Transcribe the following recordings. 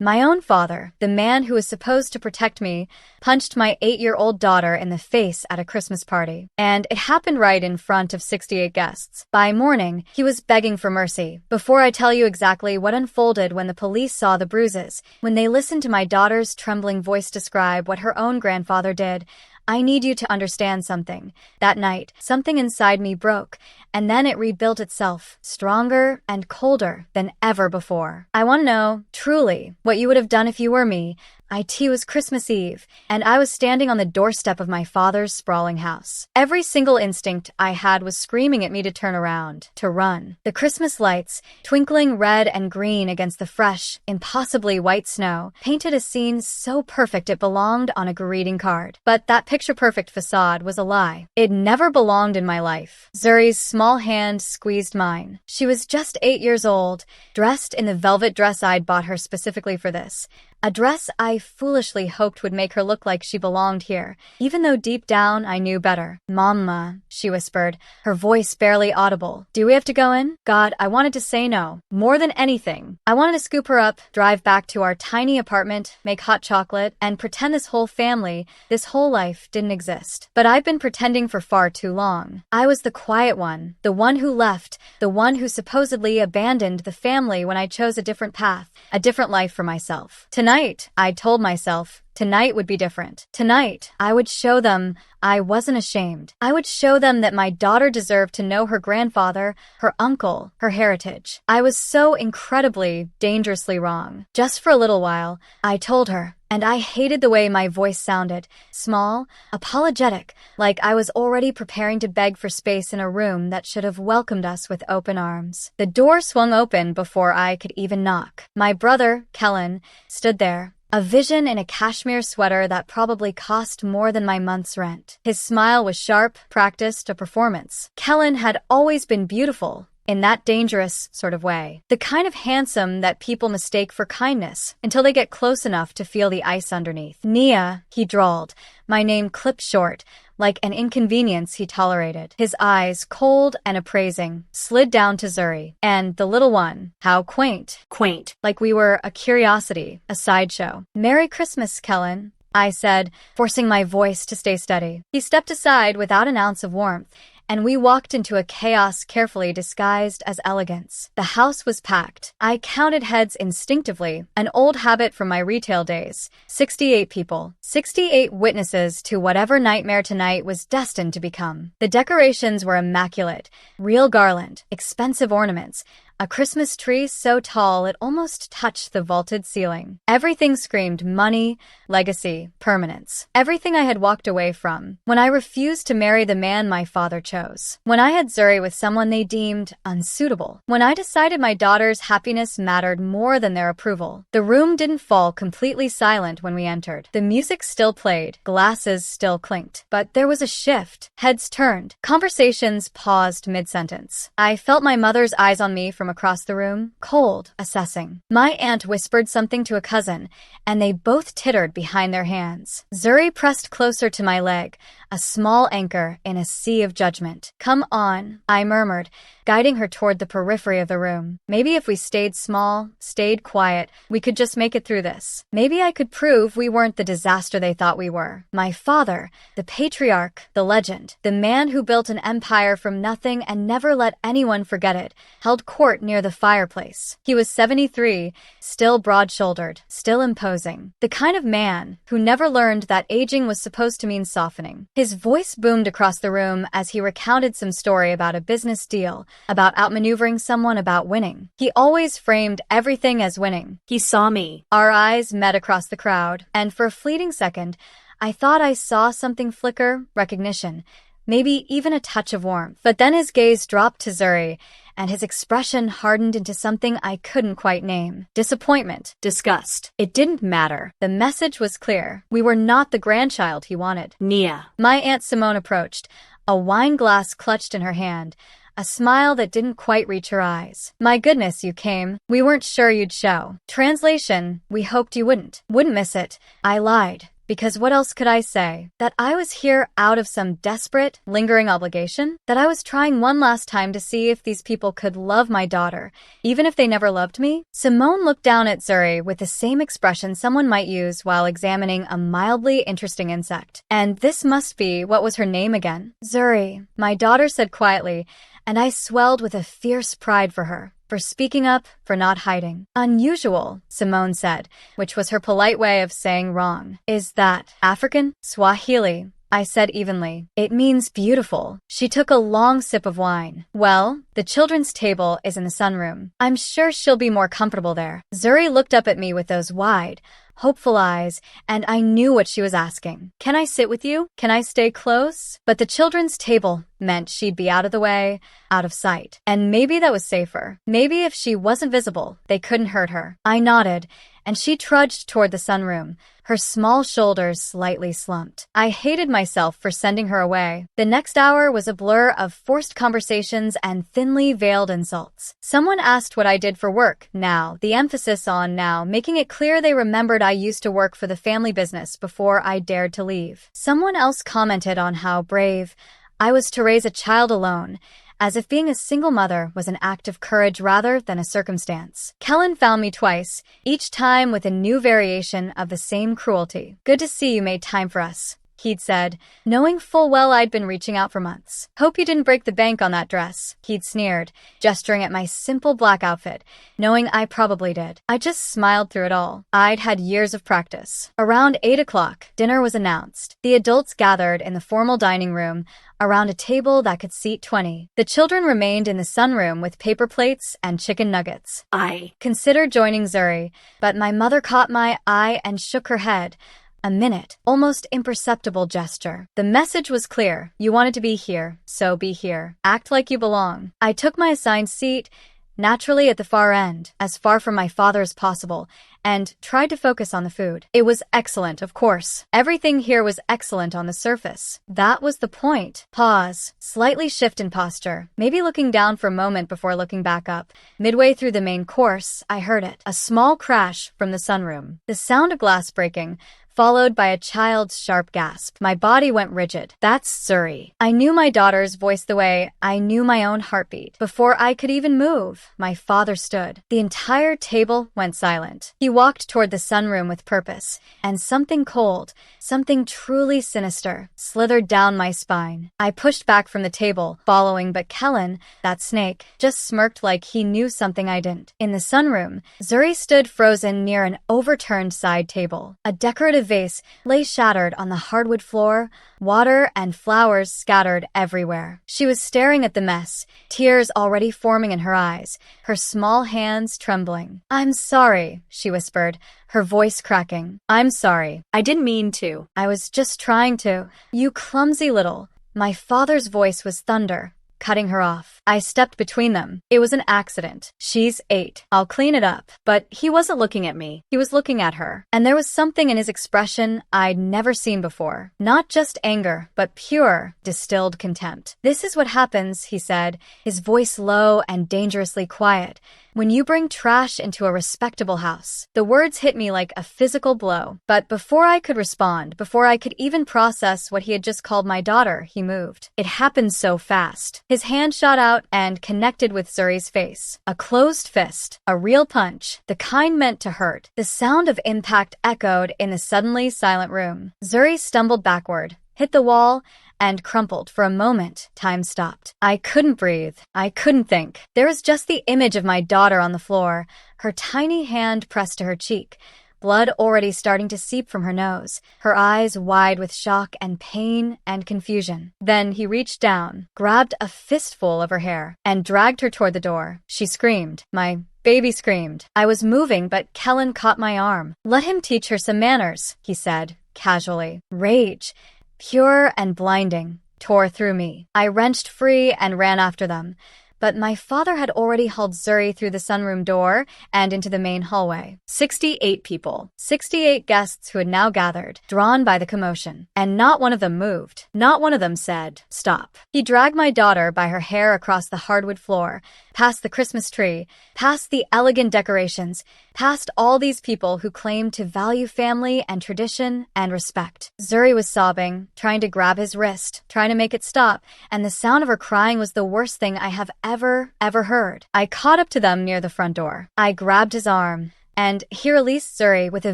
My own father, the man who was supposed to protect me, punched my 8-year-old daughter in the face at a Christmas party. And it happened right in front of 68 guests. By morning, he was begging for mercy. Before I tell you exactly what unfolded when the police saw the bruises, when they listened to my daughter's trembling voice describe what her own grandfather did, I need you to understand something. That night, something inside me broke, and then it rebuilt itself, stronger and colder than ever before. I want to know, truly, what you would have done if you were me. It was Christmas Eve, and I was standing on the doorstep of my father's sprawling house. Every single instinct I had was screaming at me to turn around, to run. The Christmas lights, twinkling red and green against the fresh, impossibly white snow, painted a scene so perfect it belonged on a greeting card. But that picture-perfect facade was a lie. It never belonged in my life. Zuri's small hand squeezed mine. She was just 8 years old, dressed in the velvet dress I'd bought her specifically for this. A dress I foolishly hoped would make her look like she belonged here, even though deep down I knew better. "Mama," she whispered, her voice barely audible. "Do we have to go in?" God, I wanted to say no. More than anything, I wanted to scoop her up, drive back to our tiny apartment, make hot chocolate, and pretend this whole family, this whole life didn't exist. But I've been pretending for far too long. I was the quiet one, the one who left, the one who supposedly abandoned the family when I chose a different path, a different life for myself. Tonight, I told myself, tonight would be different. Tonight, I would show them I wasn't ashamed. I would show them that my daughter deserved to know her grandfather, her uncle, her heritage. I was so incredibly, dangerously wrong. Just for a little while, I told her, and I hated the way my voice sounded, small, apologetic, like I was already preparing to beg for space in a room that should have welcomed us with open arms. The door swung open before I could even knock. My brother, Kellen, stood there, a vision in a cashmere sweater that probably cost more than my month's rent. His smile was sharp, practiced, a performance. Kellen had always been beautiful, in that dangerous sort of way. The kind of handsome that people mistake for kindness until they get close enough to feel the ice underneath. "Nia," he drawled, my name clipped short, like an inconvenience he tolerated. His eyes, cold and appraising, slid down to Zuri. And the little one, how quaint. Quaint. Like we were a curiosity, a sideshow. "Merry Christmas, Kellen," I said, forcing my voice to stay steady. He stepped aside without an ounce of warmth, and we walked into a chaos carefully disguised as elegance. The house was packed. I counted heads instinctively, an old habit from my retail days. 68 people. 68 witnesses to whatever Nightmare Tonight was destined to become. The decorations were immaculate. Real garland, expensive ornaments, a Christmas tree so tall it almost touched the vaulted ceiling. Everything screamed money, legacy, permanence. Everything I had walked away from when I refused to marry the man my father chose. When I had Zuri with someone they deemed unsuitable. When I decided my daughter's happiness mattered more than their approval. The room didn't fall completely silent when we entered. The music still played, glasses still clinked. But there was a shift. Heads turned. Conversations paused mid-sentence. I felt my mother's eyes on me from across the room, cold, assessing. My aunt whispered something to a cousin, and they both tittered behind their hands. Zuri pressed closer to my leg, a small anchor in a sea of judgment. "Come on," I murmured, guiding her toward the periphery of the room. Maybe if we stayed small, stayed quiet, we could just make it through this. Maybe I could prove we weren't the disaster they thought we were. My father, the patriarch, the legend, the man who built an empire from nothing and never let anyone forget it, held court near the fireplace. He was 73, still broad-shouldered, still imposing. The kind of man who never learned that aging was supposed to mean softening. His voice boomed across the room as he recounted some story about a business deal, about outmaneuvering someone, about winning. He always framed everything as winning. He saw me. Our eyes met across the crowd, and for a fleeting second, I thought I saw something flicker, recognition, maybe even a touch of warmth. But then his gaze dropped to Zuri, and his expression hardened into something I couldn't quite name. Disappointment. Disgust. It didn't matter. The message was clear. We were not the grandchild he wanted. "Nia." My Aunt Simone approached, a wine glass clutched in her hand, a smile that didn't quite reach her eyes. "My goodness, you came. We weren't sure you'd show." Translation, we hoped you wouldn't miss it. I lied. Because what else could I say? That I was here out of some desperate, lingering obligation? That I was trying one last time to see if these people could love my daughter, even if they never loved me? Simone looked down at Zuri with the same expression someone might use while examining a mildly interesting insect. And this must be what was her name again. Zuri, my daughter said quietly, and I swelled with a fierce pride for her. For speaking up, for not hiding. Unusual, Simone said, which was her polite way of saying wrong. Is that African? Swahili, I said evenly. It means beautiful. She took a long sip of wine. Well, the children's table is in the sunroom. I'm sure she'll be more comfortable there. Zuri looked up at me with those wide, hopeful eyes, and I knew what she was asking. Can I sit with you? Can I stay close? But the children's table meant she'd be out of the way, out of sight. And maybe that was safer. Maybe if she wasn't visible, they couldn't hurt her. I nodded, and she trudged toward the sunroom, her small shoulders slightly slumped. I hated myself for sending her away. The next hour was a blur of forced conversations and thinly veiled insults. Someone asked what I did for work, now, the emphasis on now, making it clear they remembered I used to work for the family business before I dared to leave. Someone else commented on how brave I was to raise a child alone, as if being a single mother was an act of courage rather than a circumstance. Kellen found me twice, each time with a new variation of the same cruelty. Good to see you made time for us, he'd said, knowing full well I'd been reaching out for months. Hope you didn't break the bank on that dress, he'd sneered, gesturing at my simple black outfit, knowing I probably did. I just smiled through it all. I'd had years of practice. Around 8 o'clock, dinner was announced. The adults gathered in the formal dining room, around a table that could seat 20. The children remained in the sunroom with paper plates and chicken nuggets. I considered joining Zuri, but my mother caught my eye and shook her head. A minute, almost imperceptible gesture. The message was clear. You wanted to be here, so be here. Act like you belong. I took my assigned seat, naturally at the far end, as far from my father as possible, and tried to focus on the food. It was excellent, of course. Everything here was excellent on the surface. That was the point. Pause. Slightly shift in posture, maybe looking down for a moment before looking back up. Midway through the main course, I heard it. A small crash from the sunroom. The sound of glass breaking, followed by a child's sharp gasp. My body went rigid. That's Zuri. I knew my daughter's voice the way I knew my own heartbeat. Before I could even move, my father stood. The entire table went silent. He walked toward the sunroom with purpose, and something cold, something truly sinister, slithered down my spine. I pushed back from the table, following, but Kellen, that snake, just smirked like he knew something I didn't. In the sunroom, Zuri stood frozen near an overturned side table. A decorative vase lay shattered on the hardwood floor, water and flowers scattered everywhere. She was staring at the mess, tears already forming in her eyes, her small hands trembling. I'm sorry, she whispered, her voice cracking. I'm sorry. I didn't mean to. I was just trying to. You clumsy little. My father's voice was thunder, cutting her off. I stepped between them. It was an accident. She's 8. I'll clean it up. But he wasn't looking at me. He was looking at her. And there was something in his expression I'd never seen before. Not just anger, but pure, distilled contempt. This is what happens, he said, his voice low and dangerously quiet, when you bring trash into a respectable house. The words hit me like a physical blow. But before I could respond, before I could even process what he had just called my daughter, he moved. It happened so fast. His hand shot out and connected with Zuri's face. A closed fist. A real punch. The kind meant to hurt. The sound of impact echoed in the suddenly silent room. Zuri stumbled backward, hit the wall, and crumpled. For a moment. Time stopped. I couldn't breathe. I couldn't think. There was just the image of my daughter on the floor, her tiny hand pressed to her cheek, blood already starting to seep from her nose, her eyes wide with shock and pain and confusion. Then he reached down, grabbed a fistful of her hair, and dragged her toward the door. She screamed. My baby screamed. I was moving, but Kellen caught my arm. Let him teach her some manners, he said, casually. Rage, pure and blinding, tore through me. I wrenched free and ran after them. But my father had already hauled Zuri through the sunroom door and into the main hallway. 68 people. 68 guests who had now gathered, drawn by the commotion. And not one of them moved. Not one of them said, stop. He dragged my daughter by her hair across the hardwood floor, past the Christmas tree, past the elegant decorations, past all these people who claimed to value family and tradition and respect. Zuri was sobbing, trying to grab his wrist, trying to make it stop, and the sound of her crying was the worst thing I have ever heard. I caught up to them near the front door. I grabbed his arm, and he released Zuri with a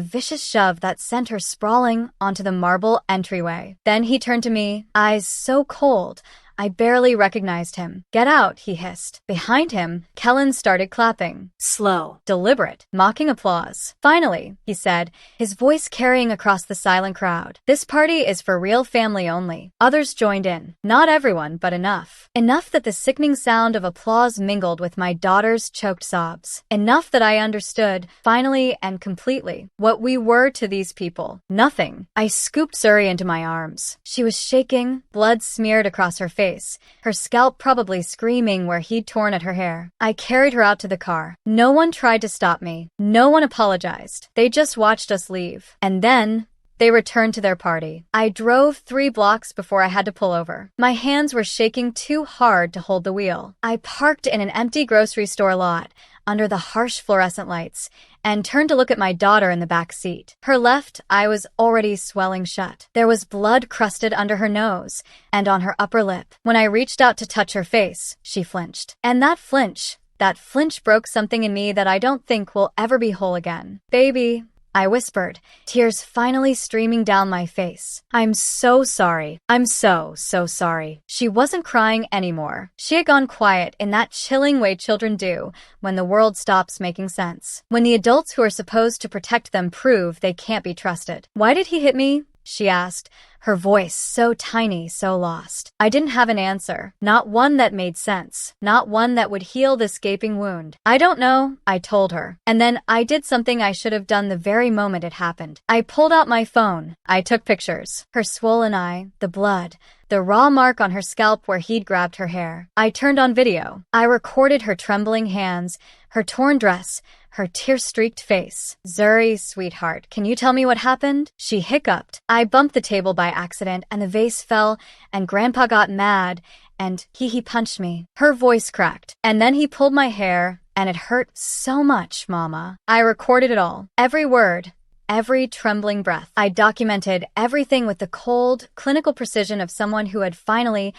vicious shove that sent her sprawling onto the marble entryway. Then he turned to me, eyes so cold, I barely recognized him. "Get out," he hissed. Behind him, Kellen started clapping. Slow, deliberate, mocking applause. "Finally," he said, his voice carrying across the silent crowd. "This party is for real family only." Others joined in. Not everyone, but enough. Enough that the sickening sound of applause mingled with my daughter's choked sobs. Enough that I understood, finally and completely, what we were to these people. Nothing. I scooped Zuri into my arms. She was shaking, blood smeared across her face, her scalp probably screaming where he'd torn at her hair. I carried her out to the car. No one tried to stop me. No one apologized. They just watched us leave. And then they returned to their party. I drove 3 blocks before I had to pull over. My hands were shaking too hard to hold the wheel. I parked in an empty grocery store lot under the harsh fluorescent lights and turned to look at my daughter in the back seat. Her left eye was already swelling shut. There was blood crusted under her nose and on her upper lip. When I reached out to touch her face, she flinched. And that flinch broke something in me that I don't think will ever be whole again. "Baby," I whispered, tears finally streaming down my face. "I'm so sorry. I'm so sorry." She wasn't crying anymore. She had gone quiet in that chilling way children do when the world stops making sense. When the adults who are supposed to protect them prove they can't be trusted. "Why did he hit me?" she asked, her voice so tiny, so lost. I didn't have an answer. Not one that made sense. Not one that would heal this gaping wound. "I don't know," I told her. And then I did something I should have done the very moment it happened. I pulled out my phone. I took pictures. Her swollen eye, the blood, the raw mark on her scalp where he'd grabbed her hair. I turned on video. I recorded her trembling hands, her torn dress, her tear-streaked face. "Zuri, sweetheart, can you tell me what happened?" She hiccuped. I bumped the table by accident and the vase fell and Grandpa got mad and he punched me. Her voice cracked. "And then he pulled my hair and it hurt so much, Mama." I recorded it all. Every word. Every trembling breath. I documented everything with the cold, clinical precision of someone who had finally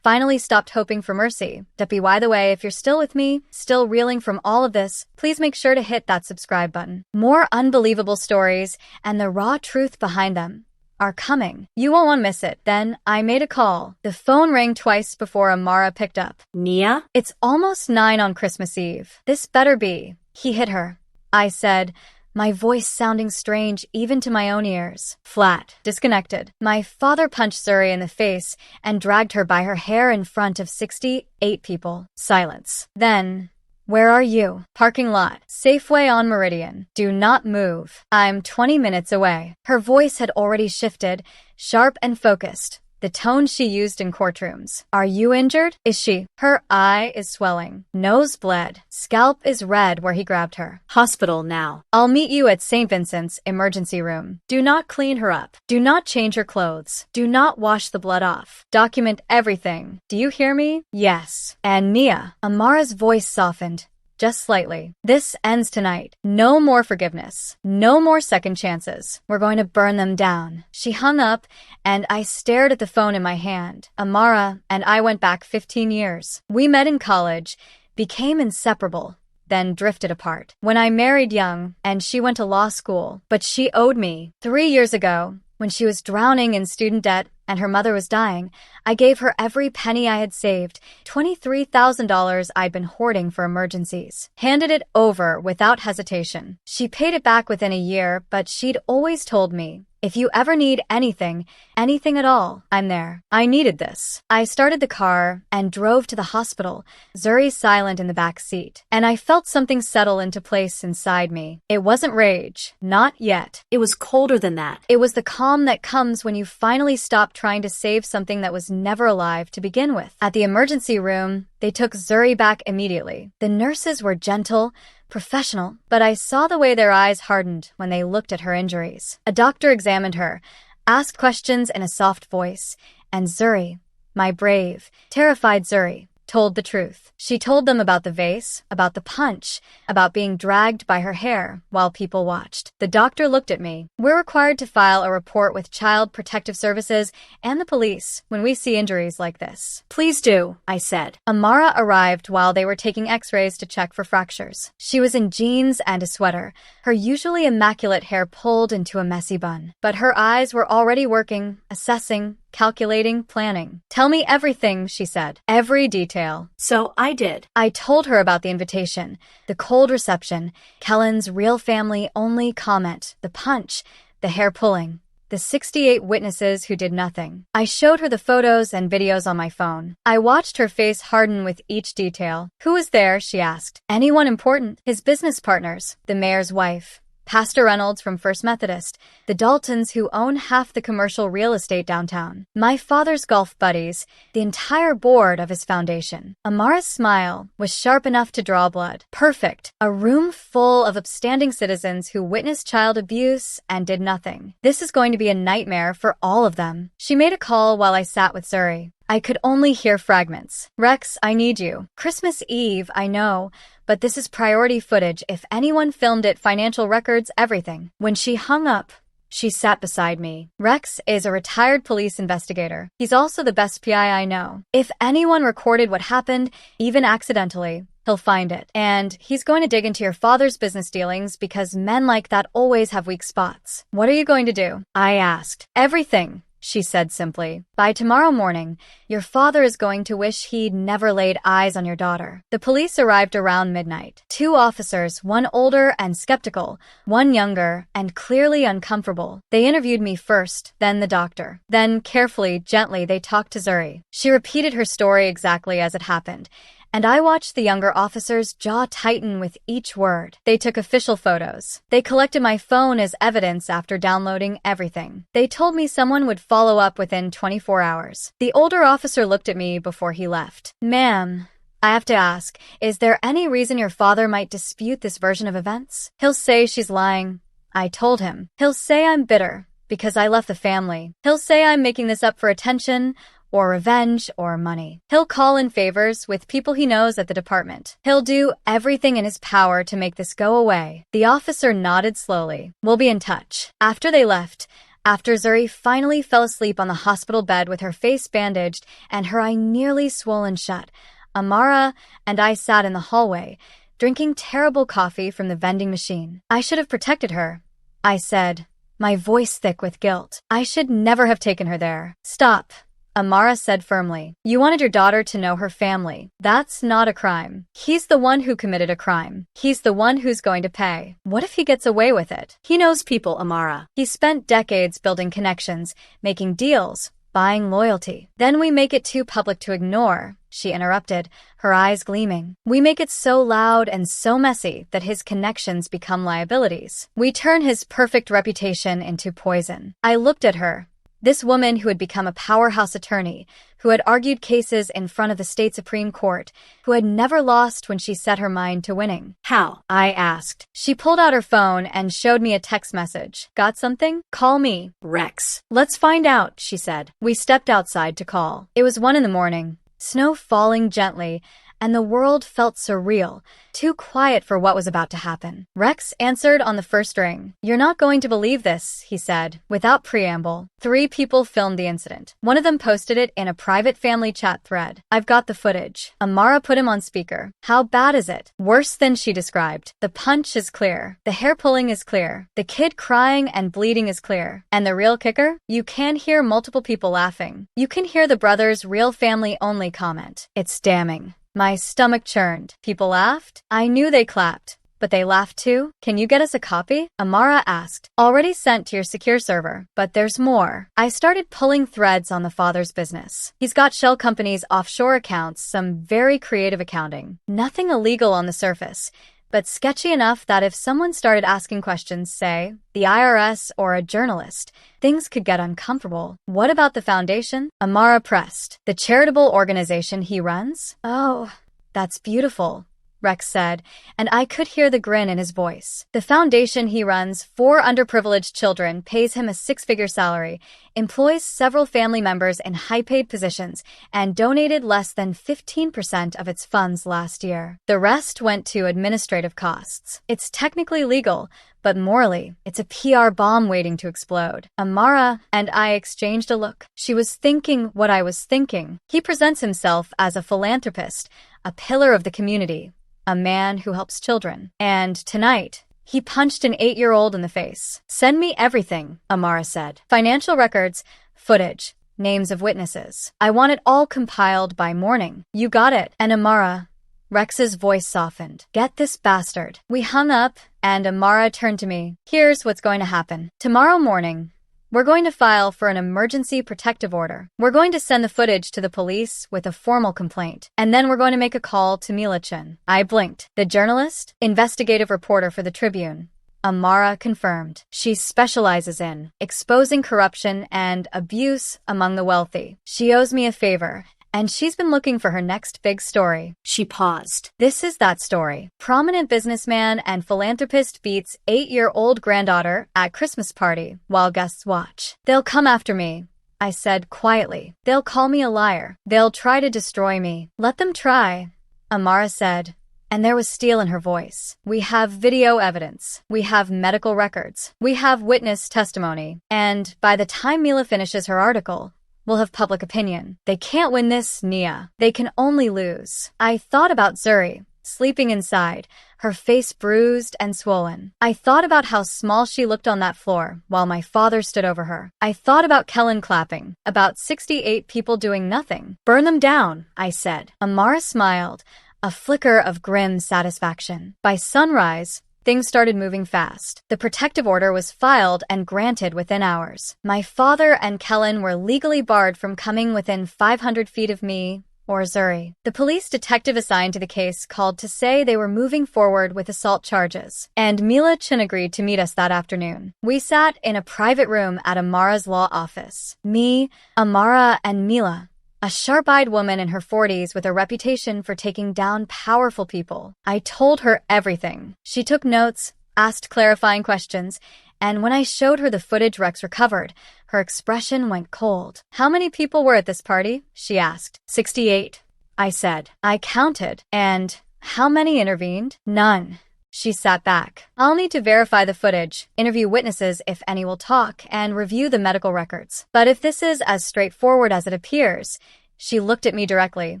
stopped hoping for mercy. By the way, if you're still with me, still reeling from all of this, please make sure to hit that subscribe button. More unbelievable stories and the raw truth behind them are coming. You won't want to miss it. Then I made a call. The phone rang twice before Amara picked up. "Nia? It's almost 9 on Christmas Eve. This better be." He hit her, I said, my voice sounding strange even to my own ears. "Flat. Disconnected." My father punched Zuri in the face and dragged her by her hair in front of 68 people. Silence. Then, "Where are you?" "Parking lot. Safeway on Meridian. Do not move. I'm 20 minutes away." Her voice had already shifted, sharp and focused. The tone she used in courtrooms. "Are you injured?" "Is she?" Her eye is swelling. Nose bled. Scalp is red where he grabbed her. "Hospital now. I'll meet you at St. Vincent's emergency room. Do not clean her up. Do not change her clothes. Do not wash the blood off. Document everything. Do you hear me?" "Yes." "And Nia." Amara's voice softened. Just slightly. "This ends tonight. No more forgiveness. No more second chances. We're going to burn them down." She hung up, and I stared at the phone in my hand. Amara and I went back 15 years. We met in college, became inseparable, then drifted apart. When I married young, and she went to law school, but she owed me. 3 years ago, when she was drowning in student debt and her mother was dying, I gave her every penny I had saved, $23,000 I'd been hoarding for emergencies. Handed it over without hesitation. She paid it back within a year, but she'd always told me, "If you ever need anything at all, I'm there." I needed this. I started the car and drove to the hospital, Zuri silent in the back seat. And I felt something settle into place inside me. It wasn't rage. Not yet. It was colder than that. It was the calm that comes when you finally stop trying to save something that was never alive to begin with. At the emergency room, they took Zuri back immediately. The nurses were gentle, professional, but I saw the way their eyes hardened when they looked at her injuries. A doctor examined her, asked questions in a soft voice, and Zuri, my brave, terrified Zuri, told the truth. She told them about the vase, about the punch, about being dragged by her hair while people watched. The doctor looked at me. We're required to file a report with Child Protective Services and the police when we see injuries like this. Please do, I said. Amara arrived while they were taking x-rays to check for fractures. She was in jeans and a sweater, her usually immaculate hair pulled into a messy bun. But her eyes were already working, assessing, calculating, planning. Tell me everything, she said. Every detail. So I did. I told her about the invitation, the cold reception, Kellen's real family only comment, the punch, the hair pulling, the 68 witnesses who did nothing. I showed her the photos and videos on my phone. I watched her face harden with each detail. Who was there, she asked. Anyone important. His business partners, the mayor's wife, Pastor Reynolds from First Methodist, the Daltons who own half the commercial real estate downtown, my father's golf buddies, the entire board of his foundation. Amara's smile was sharp enough to draw blood. Perfect. A room full of upstanding citizens who witnessed child abuse and did nothing. This is going to be a nightmare for all of them. She made a call while I sat with Zuri. I could only hear fragments. Rex, I need you. Christmas Eve, I know, but this is priority footage. If anyone filmed it, financial records, everything. When she hung up, she sat beside me. Rex is a retired police investigator. He's also the best PI I know. If anyone recorded what happened, even accidentally, he'll find it. And he's going to dig into your father's business dealings because men like that always have weak spots. What are you going to do? I asked. Everything, she said simply. By tomorrow morning, your father is going to wish he'd never laid eyes on your daughter. The police arrived around midnight. 2 officers, one older and skeptical, one younger and clearly uncomfortable. They interviewed me first, then the doctor. Then, carefully, gently, they talked to Zuri. She repeated her story exactly as it happened, and I watched the younger officer's jaw tighten with each word. They took official photos. They collected my phone as evidence after downloading everything. They told me someone would follow up within 24 hours. The older officer looked at me before he left. Ma'am, I have to ask, is there any reason your father might dispute this version of events? He'll say she's lying. I told him. He'll say I'm bitter because I left the family. He'll say I'm making this up for attention or revenge, or money. He'll call in favors with people he knows at the department. He'll do everything in his power to make this go away. The officer nodded slowly. We'll be in touch. After they left, after Zuri finally fell asleep on the hospital bed with her face bandaged and her eye nearly swollen shut, Amara and I sat in the hallway, drinking terrible coffee from the vending machine. I should have protected her, I said, my voice thick with guilt. I should never have taken her there. Stop, Amara said firmly. You wanted your daughter to know her family. That's not a crime. He's the one who committed a crime. He's the one who's going to pay. What if he gets away with it? He knows people, Amara. He spent decades building connections, making deals, buying loyalty. Then we make it too public to ignore, she interrupted, her eyes gleaming. We make it so loud and so messy that his connections become liabilities. We turn his perfect reputation into poison. I looked at her. This woman who had become a powerhouse attorney, who had argued cases in front of the state Supreme Court, who had never lost when she set her mind to winning. How? I asked. She pulled out her phone and showed me a text message. Got something? Call me, Rex. Let's find out, she said. We stepped outside to call. It was 1 a.m, snow falling gently, and the world felt surreal, too quiet for what was about to happen. Rex answered on the first ring. You're not going to believe this, he said, without preamble. 3 people filmed the incident. One of them posted it in a private family chat thread. I've got the footage. Amara put him on speaker. How bad is it? Worse than she described. The punch is clear. The hair pulling is clear. The kid crying and bleeding is clear. And the real kicker? You can hear multiple people laughing. You can hear the brother's real family only comment. It's damning. My stomach churned. People laughed? I knew they clapped. But they laughed too? Can you get us a copy? Amara asked. Already sent to your secure server. But there's more. I started pulling threads on the father's business. He's got shell companies' offshore accounts, some very creative accounting. Nothing illegal on the surface, but sketchy enough that if someone started asking questions, say, the IRS or a journalist, things could get uncomfortable. What about the foundation? Amara pressed. The charitable organization he runs? Oh, that's beautiful. Rex said, and I could hear the grin in his voice. The foundation he runs for underprivileged children pays him a six-figure salary, employs several family members in high-paid positions, and donated less than 15% of its funds last year. The rest went to administrative costs. It's technically legal, but morally, it's a PR bomb waiting to explode. Amara and I exchanged a look. She was thinking what I was thinking. He presents himself as a philanthropist, a pillar of the community, a man who helps children. And tonight, he punched an 8-year-old in the face. Send me everything, Amara said. Financial records, footage, names of witnesses. I want it all compiled by morning. You got it. And Amara, Rex's voice softened. Get this bastard. We hung up, and Amara turned to me. Here's what's going to happen. Tomorrow morning, we're going to file for an emergency protective order. We're going to send the footage to the police with a formal complaint. And then we're going to make a call to Mila Chen. I blinked. The journalist? Investigative reporter for the Tribune. Amara confirmed. She specializes in exposing corruption and abuse among the wealthy. She owes me a favor, and she's been looking for her next big story. She paused. This is that story. Prominent businessman and philanthropist beats 8-year-old granddaughter at Christmas party while guests watch. They'll come after me, I said quietly. They'll call me a liar. They'll try to destroy me. Let them try, Amara said, and there was steel in her voice. We have video evidence. We have medical records. We have witness testimony. And by the time Mila finishes her article, we'll have public opinion. They can't win this, Nia. They can only lose. I thought about Zuri, sleeping inside, her face bruised and swollen. I thought about how small she looked on that floor while my father stood over her. I thought about Kellen clapping, about 68 people doing nothing. Burn them down, I said. Amara smiled, a flicker of grim satisfaction. By sunrise, things started moving fast. The protective order was filed and granted within hours. My father and Kellen were legally barred from coming within 500 feet of me or Zuri. The police detective assigned to the case called to say they were moving forward with assault charges, and Mila Chen agreed to meet us that afternoon. We sat in a private room at Amara's law office. Me, Amara, and Mila, a sharp-eyed woman in her 40s with a reputation for taking down powerful people. I told her everything. She took notes, asked clarifying questions, and when I showed her the footage Rex recovered, her expression went cold. How many people were at this party? She asked. 68, I said. I counted. And how many intervened? None. She sat back. I'll need to verify the footage, interview witnesses if any will talk, and review the medical records. But if this is as straightforward as it appears, she looked at me directly.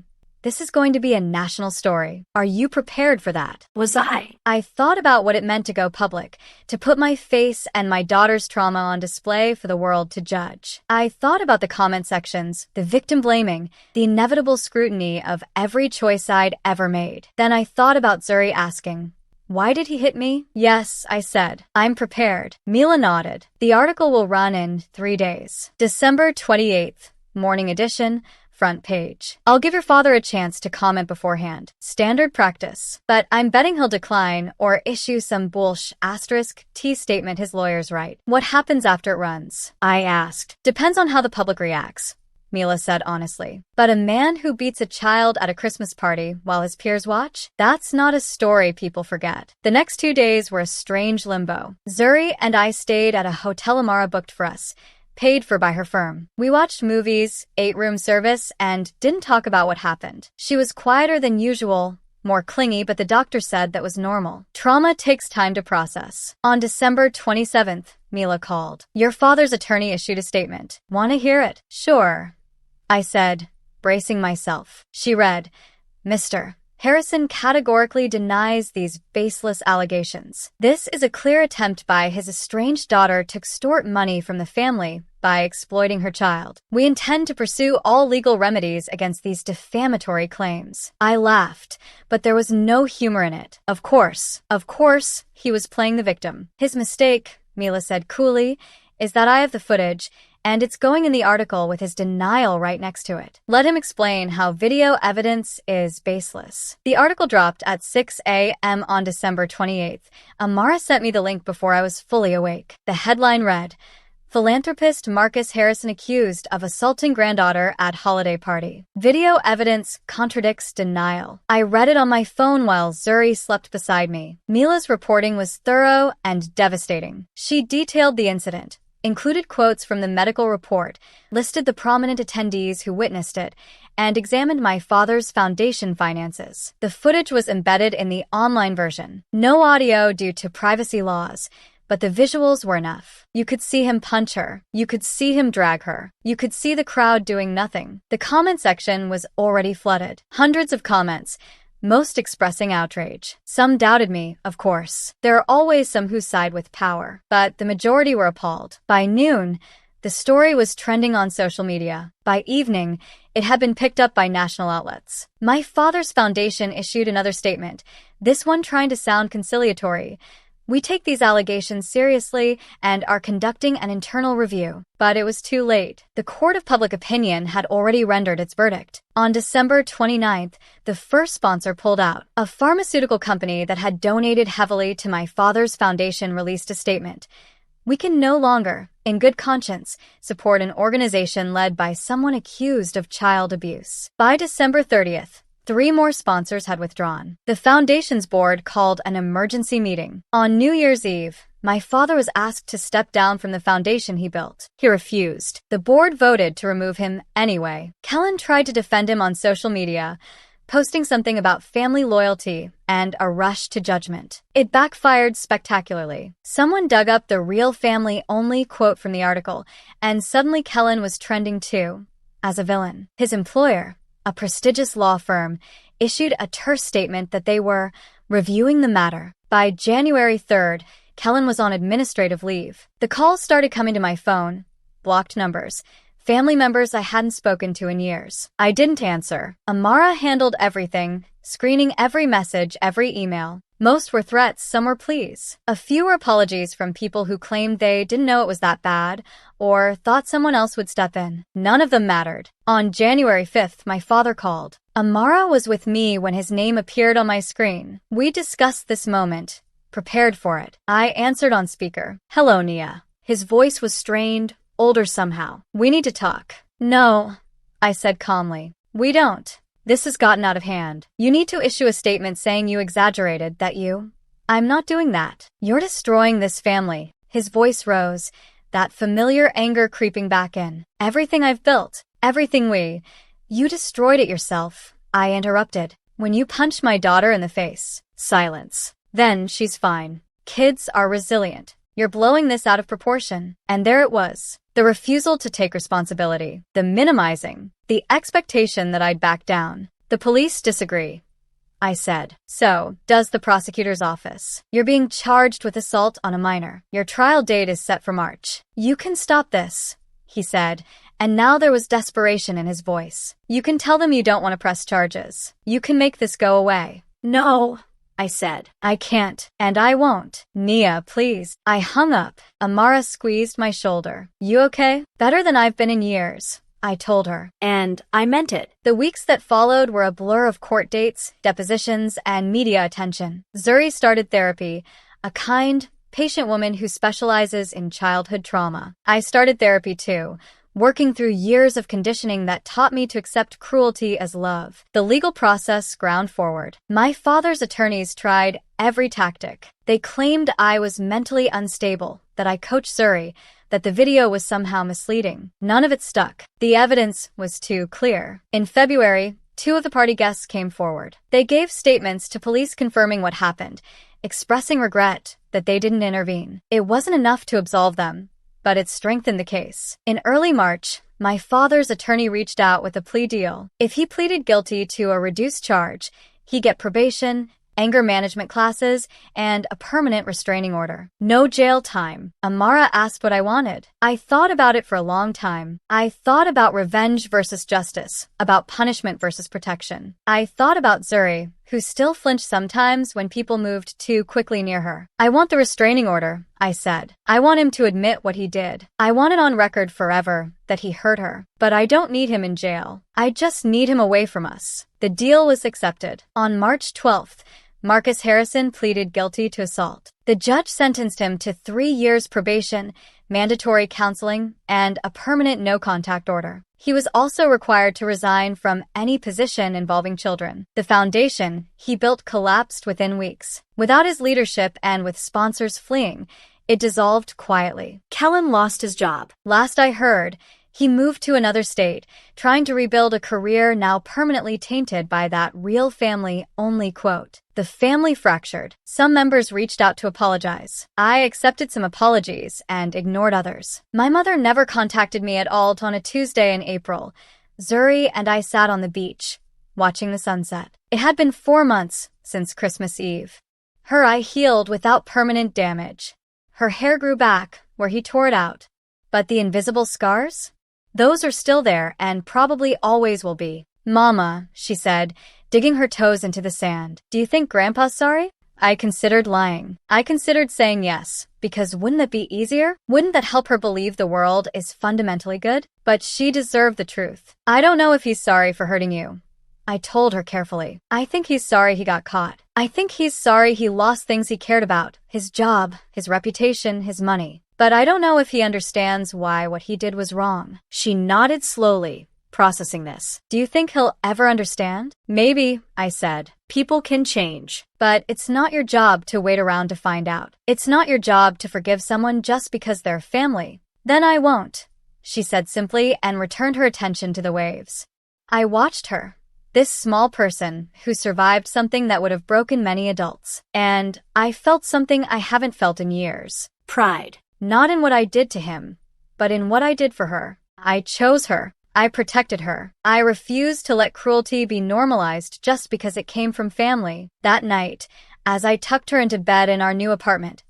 This is going to be a national story. Are you prepared for that? Was I? I thought about what it meant to go public, to put my face and my daughter's trauma on display for the world to judge. I thought about the comment sections, the victim blaming, the inevitable scrutiny of every choice I'd ever made. Then I thought about Zuri asking, why did he hit me? Yes, I said. I'm prepared. Mila nodded. The article will run in 3 days. December 28th, morning edition, front page. I'll give your father a chance to comment beforehand. Standard practice. But I'm betting he'll decline or issue some *T statement his lawyers write. What happens after it runs? I asked. Depends on how the public reacts, Mila said honestly. But a man who beats a child at a Christmas party while his peers watch? That's not a story people forget. The next 2 days were a strange limbo. Zuri and I stayed at a hotel Amara booked for us, paid for by her firm. We watched movies, ate room service, and didn't talk about what happened. She was quieter than usual, more clingy, but the doctor said that was normal. Trauma takes time to process. On December 27th, Mila called. Your father's attorney issued a statement. Want to hear it? Sure, I said, bracing myself. She read, Mr. Harrison categorically denies these baseless allegations. This is a clear attempt by his estranged daughter to extort money from the family by exploiting her child. We intend to pursue all legal remedies against these defamatory claims. I laughed, but there was no humor in it. Of course, he was playing the victim. His mistake, Mila said coolly, is that I have the footage, and it's going in the article with his denial right next to it. Let him explain how video evidence is baseless. The article dropped at 6 a.m. on December 28th. Amara sent me the link before I was fully awake. The headline read, Philanthropist Marcus Harrison accused of assaulting granddaughter at holiday party. Video evidence contradicts denial. I read it on my phone while Zuri slept beside me. Mila's reporting was thorough and devastating. She detailed the incident, included quotes from the medical report, listed the prominent attendees who witnessed it, and examined my father's foundation finances. The footage was embedded in the online version. No audio due to privacy laws, but the visuals were enough. You could see him punch her. You could see him drag her. You could see the crowd doing nothing. The comment section was already flooded. Hundreds of comments, most expressing outrage. Some doubted me, of course. There are always some who side with power, but the majority were appalled. By noon, the story was trending on social media. By evening, it had been picked up by national outlets. My father's foundation issued another statement, this one trying to sound conciliatory. We take these allegations seriously and are conducting an internal review. But it was too late. The court of public opinion had already rendered its verdict. On December 29th, the first sponsor pulled out. A pharmaceutical company that had donated heavily to my father's foundation released a statement. We can no longer, in good conscience, support an organization led by someone accused of child abuse. By December 30th, 3 more sponsors had withdrawn. The foundation's board called an emergency meeting. On New Year's Eve, my father was asked to step down from the foundation he built. He refused. The board voted to remove him anyway. Kellen tried to defend him on social media, posting something about family loyalty and a rush to judgment. It backfired spectacularly. Someone dug up the real family-only quote from the article, and suddenly Kellen was trending too, as a villain. His employer, a prestigious law firm, issued a terse statement that they were reviewing the matter. By January 3rd, Kellen was on administrative leave. The calls started coming to my phone, blocked numbers, family members I hadn't spoken to in years. I didn't answer. Amara handled everything, screening every message, every email. Most were threats, some were pleas. A few were apologies from people who claimed they didn't know it was that bad or thought someone else would step in. None of them mattered. On January 5th, my father called. Amara was with me when his name appeared on my screen. We discussed this moment, prepared for it. I answered on speaker. Hello, Nia. His voice was strained, older somehow. We need to talk. No, I said calmly. We don't. This has gotten out of hand. You need to issue a statement saying you exaggerated, that you... I'm not doing that. You're destroying this family. His voice rose, that familiar anger creeping back in. Everything I've built, everything we... You destroyed it yourself. I interrupted. When you punched my daughter in the face. Silence. Then she's fine. Kids are resilient. You're blowing this out of proportion. And there it was. The refusal to take responsibility. The minimizing. The expectation that I'd back down. The police disagree, I said. So, does the prosecutor's office. You're being charged with assault on a minor. Your trial date is set for March. You can stop this, he said, and now there was desperation in his voice. You can tell them you don't want to press charges. You can make this go away. No, I said. I can't, and I won't. Nia, please. I hung up. Amara squeezed my shoulder. You okay? Better than I've been in years, I told her. And I meant it. The weeks that followed were a blur of court dates, depositions, and media attention. Zuri started therapy, a kind, patient woman who specializes in childhood trauma. I started therapy too, working through years of conditioning that taught me to accept cruelty as love. The legal process ground forward. My father's attorneys tried every tactic. They claimed I was mentally unstable, that I coached Zuri, that the video was somehow misleading. None of it stuck. The evidence was too clear. In February, 2 of the party guests came forward. They gave statements to police confirming what happened, expressing regret that they didn't intervene. It wasn't enough to absolve them, but it strengthened the case. In early March, my father's attorney reached out with a plea deal. If he pleaded guilty to a reduced charge, he'd get probation, anger management classes, and a permanent restraining order. No jail time. Amara asked what I wanted. I thought about it for a long time. I thought about revenge versus justice, about punishment versus protection. I thought about Zuri, who still flinched sometimes when people moved too quickly near her. I want the restraining order, I said. I want him to admit what he did. I want it on record forever that he hurt her. But I don't need him in jail. I just need him away from us. The deal was accepted. On March 12th, Marcus Harrison pleaded guilty to assault. The judge sentenced him to 3 years probation, mandatory counseling, and a permanent no-contact order. He was also required to resign from any position involving children. The foundation he built collapsed within weeks. Without his leadership and with sponsors fleeing, it dissolved quietly. Kellen lost his job. Last I heard, he moved to another state, trying to rebuild a career now permanently tainted by that real family-only quote. The family fractured. Some members reached out to apologize. I accepted some apologies and ignored others. My mother never contacted me at all on a Tuesday in April. Zuri and I sat on the beach, watching the sunset. It had been 4 months since Christmas Eve. Her eye healed without permanent damage. Her hair grew back where he tore it out. But the invisible scars? Those are still there and probably always will be. Mama, she said, digging her toes into the sand. Do you think Grandpa's sorry? I considered lying. I considered saying yes, because wouldn't that be easier? Wouldn't that help her believe the world is fundamentally good? But she deserved the truth. I don't know if he's sorry for hurting you. I told her carefully. I think he's sorry he got caught. I think he's sorry he lost things he cared about. His job, his reputation, his money. But I don't know if he understands why what he did was wrong. She nodded slowly, processing this. Do you think he'll ever understand? Maybe, I said. People can change. But it's not your job to wait around to find out. It's not your job to forgive someone just because they're family. Then I won't, she said simply and returned her attention to the waves. I watched her. This small person who survived something that would have broken many adults. And I felt something I haven't felt in years. Pride. Not in what I did to him, but in what I did for her. I chose her. I protected her. I refused to let cruelty be normalized just because it came from family. That night, as I tucked her into bed in our new apartment,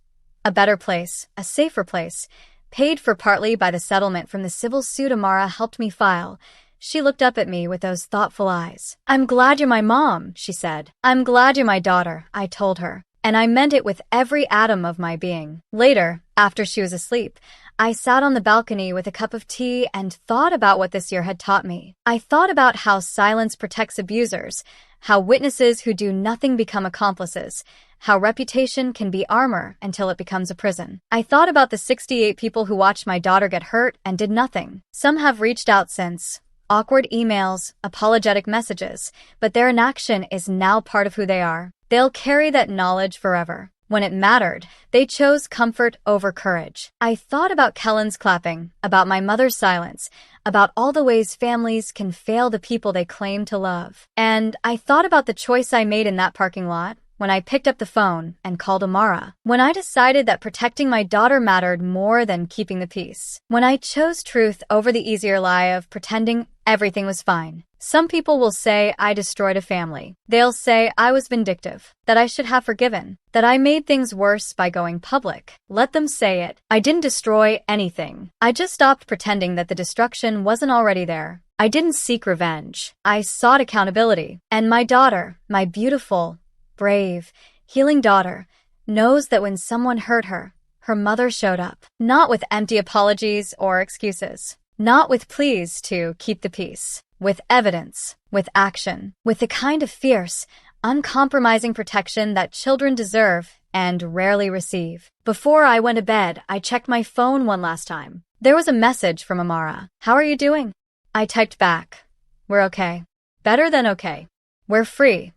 a better place, a safer place, paid for partly by the settlement from the civil suit Amara helped me file, she looked up at me with those thoughtful eyes. I'm glad you're my mom, she said. I'm glad you're my daughter, I told her. And I meant it with every atom of my being. Later, after she was asleep, I sat on the balcony with a cup of tea and thought about what this year had taught me. I thought about how silence protects abusers, how witnesses who do nothing become accomplices, how reputation can be armor until it becomes a prison. I thought about the 68 people who watched my daughter get hurt and did nothing. Some have reached out since. Awkward emails, apologetic messages, but their inaction is now part of who they are. They'll carry that knowledge forever. When it mattered, they chose comfort over courage. I thought about Kellen's clapping, about my mother's silence, about all the ways families can fail the people they claim to love. And I thought about the choice I made in that parking lot when I picked up the phone and called Amara. When I decided that protecting my daughter mattered more than keeping the peace. When I chose truth over the easier lie of pretending everything was fine. Some people will say I destroyed a family. They'll say I was vindictive, that I should have forgiven, that I made things worse by going public. Let them say it. I didn't destroy anything. I just stopped pretending that the destruction wasn't already there. I didn't seek revenge. I sought accountability. And my daughter, my beautiful, brave, healing daughter, knows that when someone hurt her, her mother showed up. Not with empty apologies or excuses. Not with pleas to keep the peace. With evidence, with action, with the kind of fierce, uncompromising protection that children deserve and rarely receive. Before I went to bed, I checked my phone one last time. There was a message from Amara. How are you doing? I typed back. We're okay. Better than okay. We're free.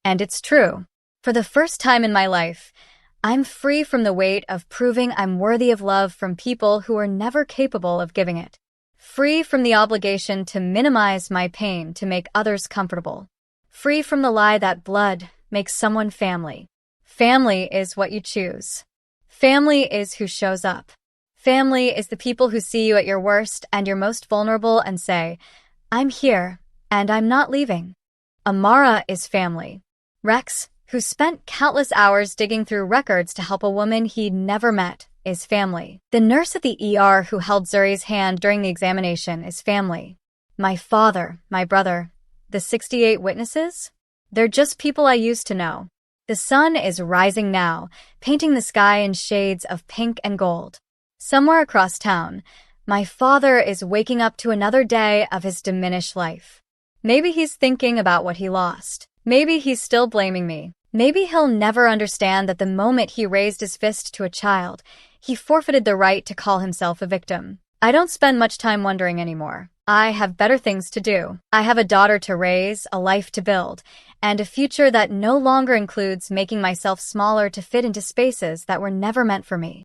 And it's true. For the first time in my life, I'm free from the weight of proving I'm worthy of love from people who are never capable of giving it. Free from the obligation to minimize my pain to make others comfortable. Free from the lie that blood makes someone family. Family is what you choose. Family is who shows up. Family is the people who see you at your worst and your most vulnerable and say, I'm here, and I'm not leaving. Amara is family. Rex, who spent countless hours digging through records to help a woman he'd never met, is family. The nurse at the ER who held Zuri's hand during the examination is family. My father, my brother, the 68 witnesses? They're just people I used to know. The sun is rising now, painting the sky in shades of pink and gold. Somewhere across town, my father is waking up to another day of his diminished life. Maybe he's thinking about what he lost. Maybe he's still blaming me. Maybe he'll never understand that the moment he raised his fist to a child, he forfeited the right to call himself a victim. I don't spend much time wondering anymore. I have better things to do. I have a daughter to raise, a life to build, and a future that no longer includes making myself smaller to fit into spaces that were never meant for me.